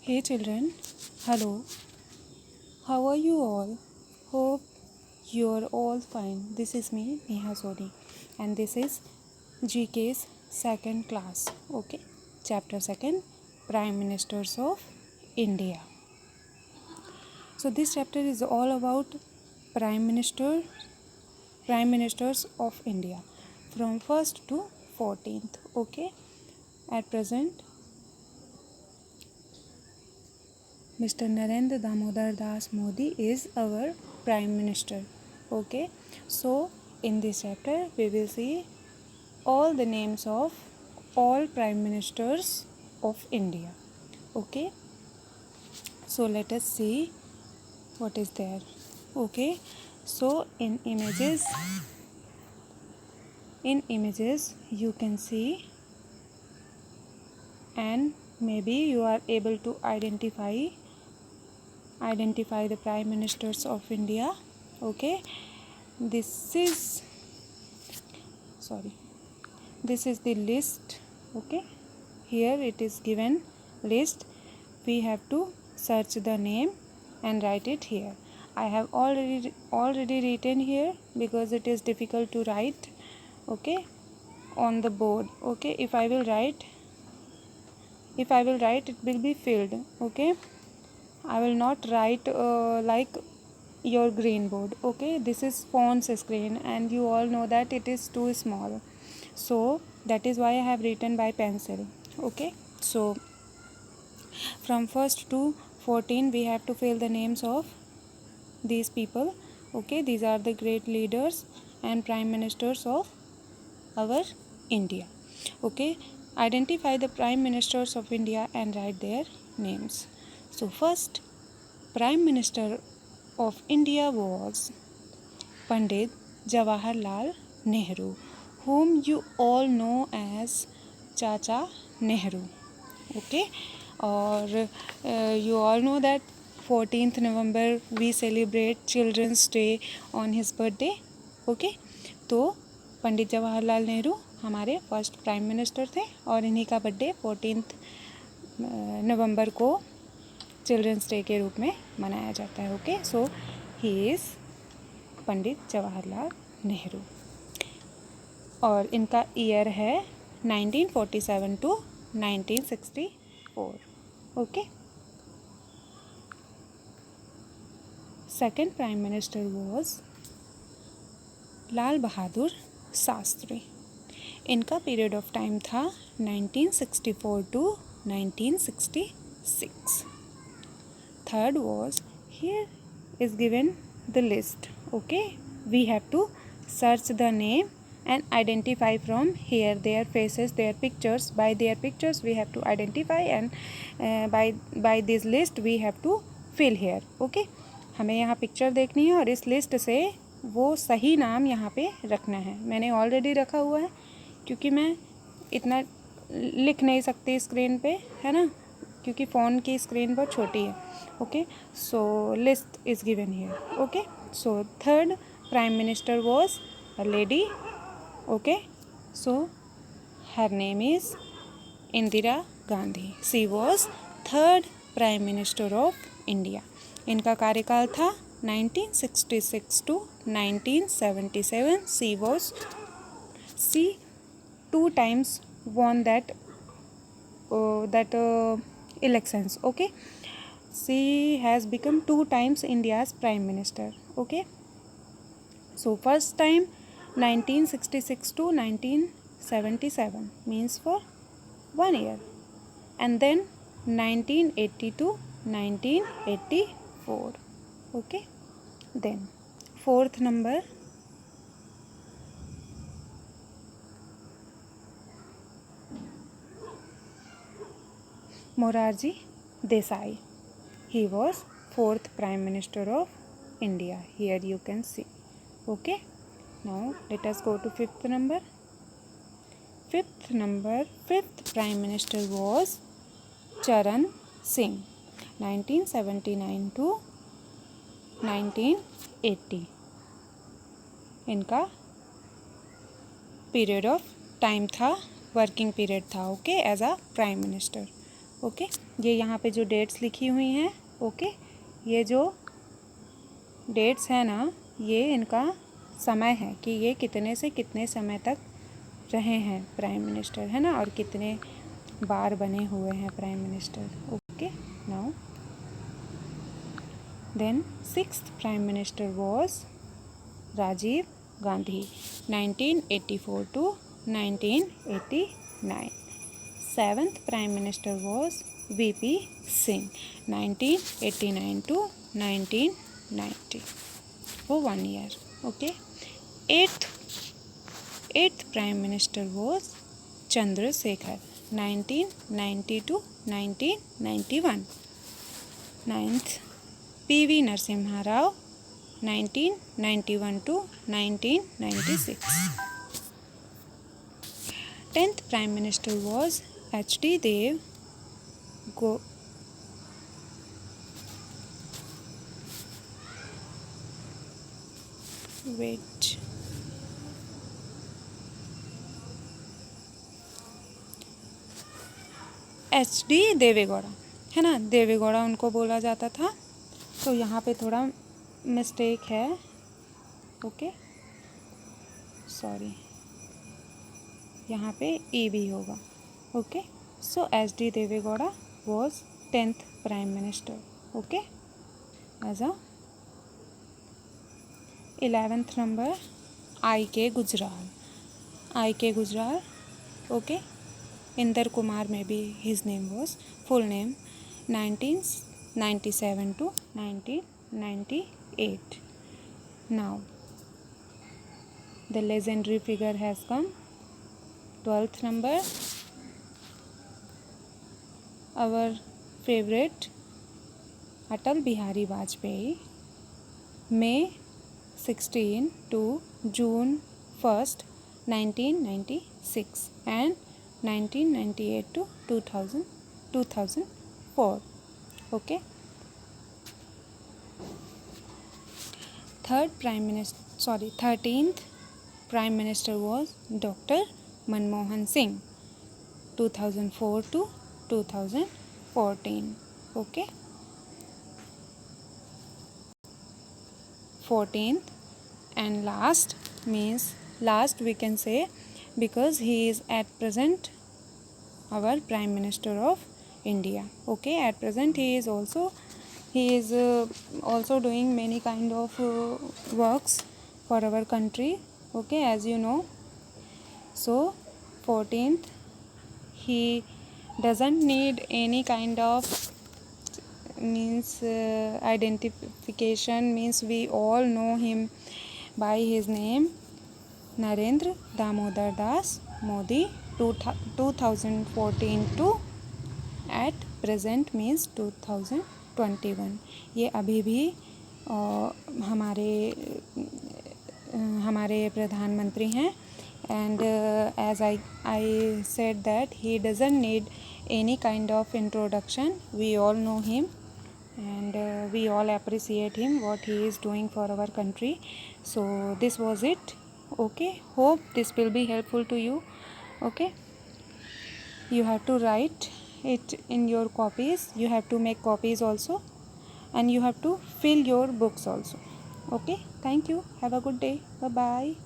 Hey children, hello. How are you all? Hope you're all fine. This is me, Neha Soni, and this is GK's second class. Okay, chapter second, Prime Ministers of India. So this chapter is all about Prime Minister, Prime Ministers of India, from 1st to 14th. Okay, at present Mr. Narendra Damodar Das Modi is our Prime Minister. Okay, so in this chapter we will see all the names of all Prime Ministers of India. Okay, so let us see what is there. Okay, so in images you can see, and maybe you are able to identify the Prime Ministers of India. Okay, this is the list. Okay, here it is given list. We have to search the name and write it here. I have already written here because it is difficult to write, okay, on the board. Okay, if I will write it will be filled. Okay, I will not write like your green board. Okay, this is phone's screen and you all know that it is too small, so that is why I have written by pencil. Okay, so from 1st to 14 we have to fill the names of these people. Okay, these are the great leaders and prime ministers of our India. Okay, identify the prime ministers of India and write their names. So first Prime Minister of India was Pandit Jawaharlal Nehru, whom you all know as Chacha Nehru. Okay, or you all know that 14th November we celebrate Children's Day on his birthday. Okay, तो पंडित जवाहरलाल नेहरू हमारे first prime minister थे और इन्हीं का birthday 14th नवंबर को children's day के रूप में मनाया जाता है. Okay, so he is Pandit Jawaharlal Nehru और इनका ईयर है 1947 to 1964. Okay, second prime minister was Lal Bahadur Shastri. इनका पीरियड ऑफ टाइम था 1964 to 1966. Third was, here is given the list. Okay, we have to search the name and identify from here their faces, their pictures. By their pictures we have to identify and by this list we have to fill here. Okay, हमें यहाँ picture देखनी है और इस list से वो सही नाम यहाँ पे रखना है. मैंने ऑलरेडी रखा हुआ है क्योंकि मैं इतना लिख नहीं सकती स्क्रीन पे, है ना, क्योंकि फ़ोन की स्क्रीन बहुत छोटी है. Okay, so list is given here. Okay, so third prime minister was a lady. Okay, so her name is Indira Gandhi. She was third prime minister of India. इनका कार्यकाल था 1966 to 1977. She 2 times won that elections. Okay, she has become 2 times India's prime minister. Okay, so first time 1966 to 1977 means for 1 year, and then 1980 to 1984. Okay, then fourth number Morarji Desai. He was fourth prime minister of India. Here you can see. Okay, now let us go to fifth number. Fifth prime minister was Charan Singh. 1979 to 1980 इनका period of time था, working period था. Okay, as a prime minister. Okay, ये यहाँ पे जो dates लिखी हुई हैं, ओके, ये जो डेट्स है ना, ये इनका समय है कि ये कितने से कितने समय तक रहे हैं प्राइम मिनिस्टर, है ना, और कितने बार बने हुए हैं prime minister. Okay, now then 6th prime minister was Rajiv Gandhi 1984 to 1989. 7th prime minister was VP Singh 1989 to 1990 for 1 year. Okay. 8th prime minister was Chandrasekhar 1990 to 1991. 9th PV Narasimha Rao 1991 to 1996. 10th Prime Minister was H.D. Dev H.D. Devegowda, है ना, देवेगौड़ा उनको बोला जाता था. तो यहाँ पे थोड़ा मिस्टेक है. ओके, सॉरी, यहाँ पे ई भी होगा. Okay, so H.D. Devegowda was 10th prime minister. Okay, as a 11th number I.K. Gujral. I.K. Gujral, okay, Inder Kumar में भी his name was full name 1997 to 1998. Now the legendary figure has come. 12th number, our favorite Atal Bihari Vajpayee, May 16 to June 1st 1996 and 1998 to 2004. Okay. 13th Prime Minister was Dr. Manmohan Singh 2004 to 2014. Okay. 14th and last we can say, because he is at present our Prime Minister of India. Okay, at present he is also doing many kind of works for our country. Okay, as you know. So 14th, he doesn't need any kind of identification, means we all know him by his name, Narendra Damodar Das Modi. 2014 to at present means 2021. ये अभी भी हमारे प्रधानमंत्री हैं. And as I said that he doesn't need any kind of introduction. We all know him and we all appreciate him, what he is doing for our country. So this was it. Okay, hope this will be helpful to you. Okay, you have to write it in your copies. You have to make copies also, and you have to fill your books also. Okay, thank you. Have a good day. Bye bye.